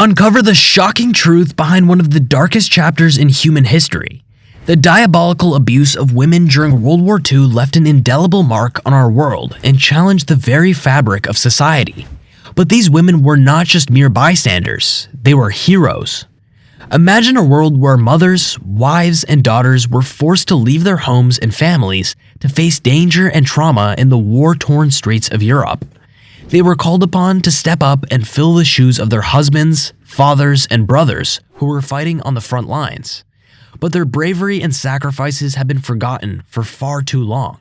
Uncover the shocking truth behind one of the darkest chapters in human history. The diabolical abuse of women during World War II left an indelible mark on our world and challenged the very fabric of society. But these women were not just mere bystanders, they were heroes. Imagine a world where mothers, wives, and daughters were forced to leave their homes and families to face danger and trauma in the war-torn streets of Europe. They were called upon to step up and fill the shoes of their husbands, fathers, and brothers who were fighting on the front lines. But their bravery and sacrifices have been forgotten for far too long.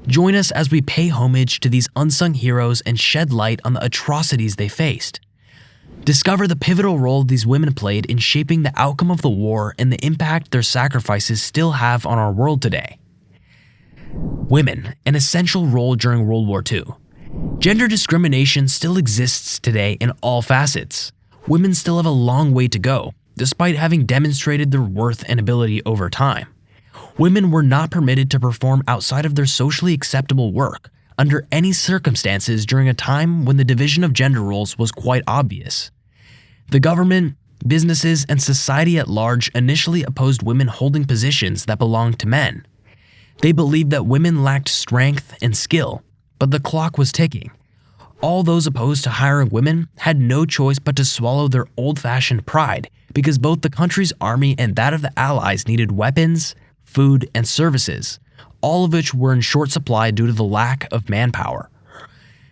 Join us as we pay homage to these unsung heroes and shed light on the atrocities they faced. Discover the pivotal role these women played in shaping the outcome of the war and the impact their sacrifices still have on our world today. Women, an essential role during World War II. Gender discrimination still exists today in all facets. Women still have a long way to go, despite having demonstrated their worth and ability over time. Women were not permitted to perform outside of their socially acceptable work under any circumstances during a time when the division of gender roles was quite obvious. The government, businesses, and society at large initially opposed women holding positions that belonged to men. They believed that women lacked strength and skill, but the clock was ticking. All those opposed to hiring women had no choice but to swallow their old-fashioned pride because both the country's army and that of the Allies needed weapons, food, and services, all of which were in short supply due to the lack of manpower.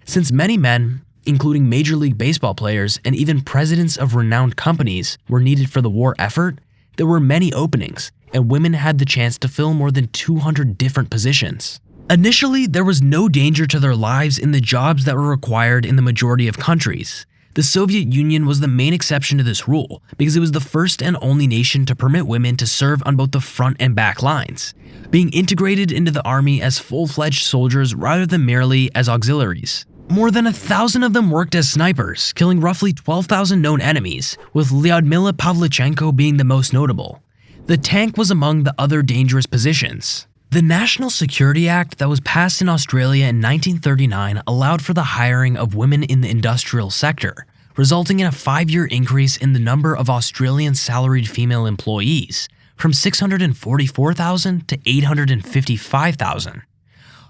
Since many men, including Major League Baseball players and even presidents of renowned companies, were needed for the war effort, there were many openings, and women had the chance to fill more than 200 different positions. Initially, there was no danger to their lives in the jobs that were required in the majority of countries. The Soviet Union was the main exception to this rule because it was the first and only nation to permit women to serve on both the front and back lines, being integrated into the army as full-fledged soldiers rather than merely as auxiliaries. More than 1,000 of them worked as snipers, killing roughly 12,000 known enemies, with Lyudmila Pavlichenko being the most notable. The tank was among the other dangerous positions. The National Security Act that was passed in Australia in 1939 allowed for the hiring of women in the industrial sector, resulting in a 5-year increase in the number of Australian salaried female employees, from 644,000 to 855,000.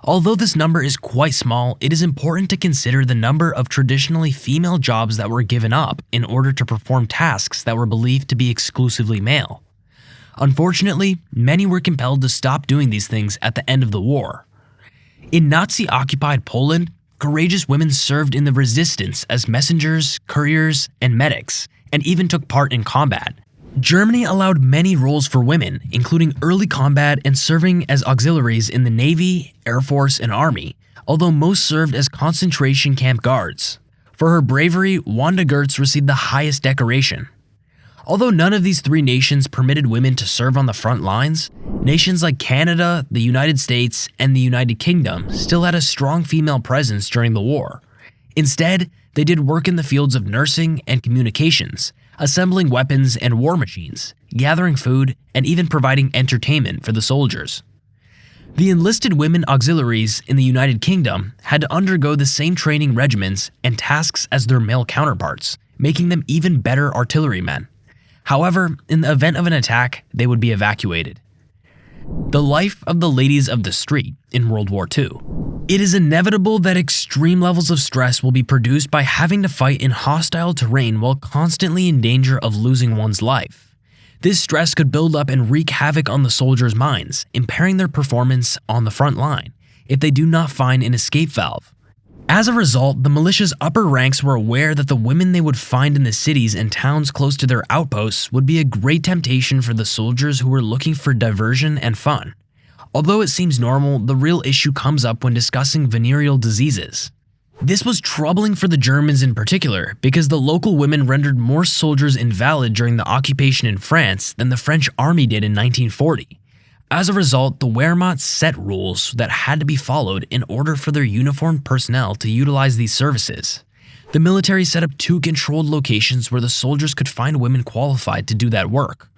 Although this number is quite small, it is important to consider the number of traditionally female jobs that were given up in order to perform tasks that were believed to be exclusively male. Unfortunately, many were compelled to stop doing these things at the end of the war. In Nazi-occupied Poland, courageous women served in the resistance as messengers, couriers, and medics, and even took part in combat. Germany allowed many roles for women, including early combat and serving as auxiliaries in the Navy, Air Force, and Army, although most served as concentration camp guards. For her bravery, Wanda Goetz received the highest decoration. Although none of these 3 nations permitted women to serve on the front lines, nations like Canada, the United States, and the United Kingdom still had a strong female presence during the war. Instead, they did work in the fields of nursing and communications, assembling weapons and war machines, gathering food, and even providing entertainment for the soldiers. The enlisted women auxiliaries in the United Kingdom had to undergo the same training regimens and tasks as their male counterparts, making them even better artillerymen. However, in the event of an attack, they would be evacuated. The life of the ladies of the street in World War II. It is inevitable that extreme levels of stress will be produced by having to fight in hostile terrain while constantly in danger of losing one's life. This stress could build up and wreak havoc on the soldiers' minds, impairing their performance on the front line if they do not find an escape valve. As a result, the militia's upper ranks were aware that the women they would find in the cities and towns close to their outposts would be a great temptation for the soldiers who were looking for diversion and fun. Although it seems normal, the real issue comes up when discussing venereal diseases. This was troubling for the Germans in particular because the local women rendered more soldiers invalid during the occupation in France than the French army did in 1940. As a result, the Wehrmacht set rules that had to be followed in order for their uniformed personnel to utilize these services. The military set up 2 controlled locations where the soldiers could find women qualified to do that work.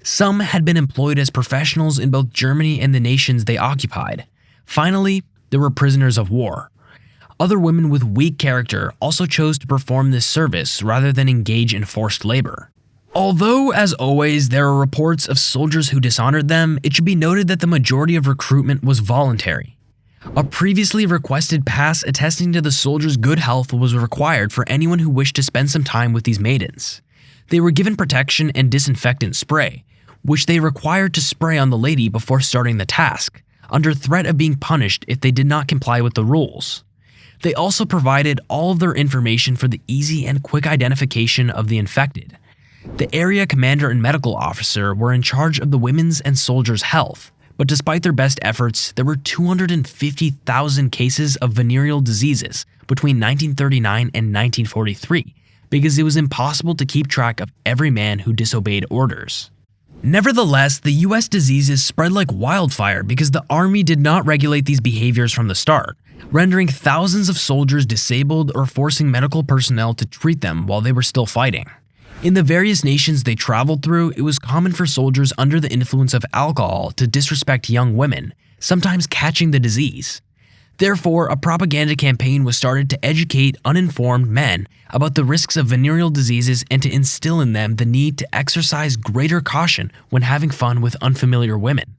Some had been employed as professionals in both Germany and the nations they occupied. Finally, there were prisoners of war. Other women with weak character also chose to perform this service rather than engage in forced labor. Although, as always, there are reports of soldiers who dishonored them, it should be noted that the majority of recruitment was voluntary. A previously requested pass attesting to the soldiers' good health was required for anyone who wished to spend some time with these maidens. They were given protection and disinfectant spray, which they required to spray on the lady before starting the task, under threat of being punished if they did not comply with the rules. They also provided all of their information for the easy and quick identification of the infected. The area commander and medical officer were in charge of the women's and soldiers' health, but despite their best efforts, there were 250,000 cases of venereal diseases between 1939 and 1943 because it was impossible to keep track of every man who disobeyed orders. Nevertheless, the US diseases spread like wildfire because the army did not regulate these behaviors from the start, rendering thousands of soldiers disabled or forcing medical personnel to treat them while they were still fighting. In the various nations they traveled through, it was common for soldiers under the influence of alcohol to disrespect young women, sometimes catching the disease. Therefore, a propaganda campaign was started to educate uninformed men about the risks of venereal diseases and to instill in them the need to exercise greater caution when having fun with unfamiliar women.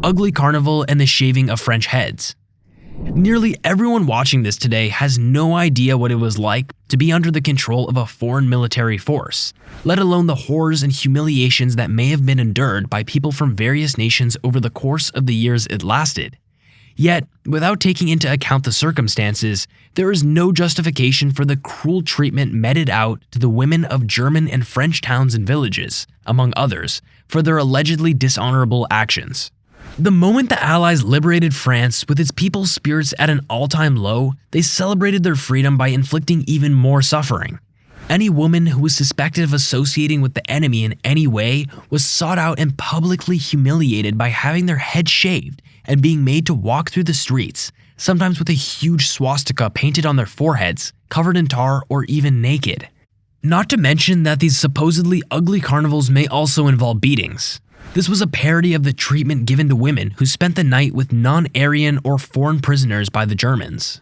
Ugly Carnival and the shaving of French heads. Nearly everyone watching this today has no idea what it was like to be under the control of a foreign military force, let alone the horrors and humiliations that may have been endured by people from various nations over the course of the years it lasted. Yet, without taking into account the circumstances, there is no justification for the cruel treatment meted out to the women of German and French towns and villages, among others, for their allegedly dishonorable actions. The moment the Allies liberated France with its people's spirits at an all-time low, they celebrated their freedom by inflicting even more suffering. Any woman who was suspected of associating with the enemy in any way was sought out and publicly humiliated by having their head shaved and being made to walk through the streets, sometimes with a huge swastika painted on their foreheads, covered in tar, or even naked. Not to mention that these supposedly ugly carnivals may also involve beatings. This was a parody of the treatment given to women who spent the night with non-Aryan or foreign prisoners by the Germans.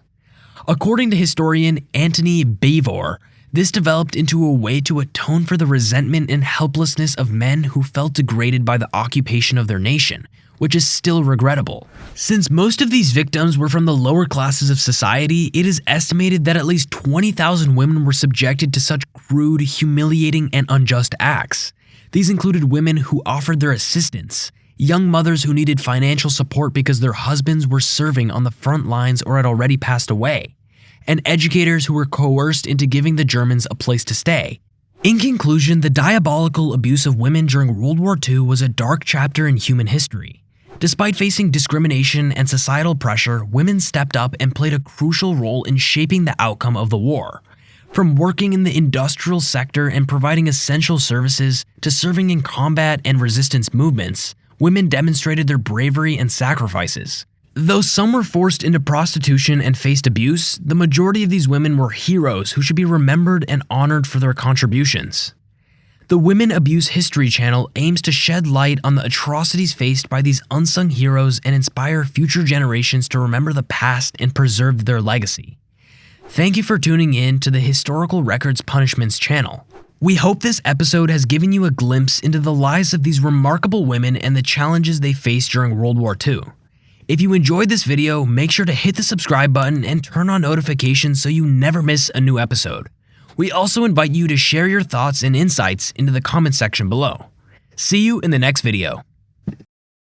According to historian 𝗵𝗓𝗄𝗏, this developed into a way to atone for the resentment and helplessness of men who felt degraded by the occupation of their nation, which is still regrettable. Since most of these victims were from the lower classes of society, it is estimated that at least 20,000 women were subjected to such crude, humiliating, and unjust acts. These included women who offered their assistance, young mothers who needed financial support because their husbands were serving on the front lines or had already passed away, and educators who were coerced into giving the Germans a place to stay. In conclusion, the diabolical abuse of women during World War II was a dark chapter in human history. Despite facing discrimination and societal pressure, women stepped up and played a crucial role in shaping the outcome of the war. From working in the industrial sector and providing essential services to serving in combat and resistance movements, women demonstrated their bravery and sacrifices. Though some were forced into prostitution and faced abuse, the majority of these women were heroes who should be remembered and honored for their contributions. The Women Abuse History Channel aims to shed light on the atrocities faced by these unsung heroes and inspire future generations to remember the past and preserve their legacy. Thank you for tuning in to the Historical Records Punishments channel. We hope this episode has given you a glimpse into the lives of these remarkable women and the challenges they faced during World War II. If you enjoyed this video, make sure to hit the subscribe button and turn on notifications so you never miss a new episode. We also invite you to share your thoughts and insights into the comment section below. See you in the next video.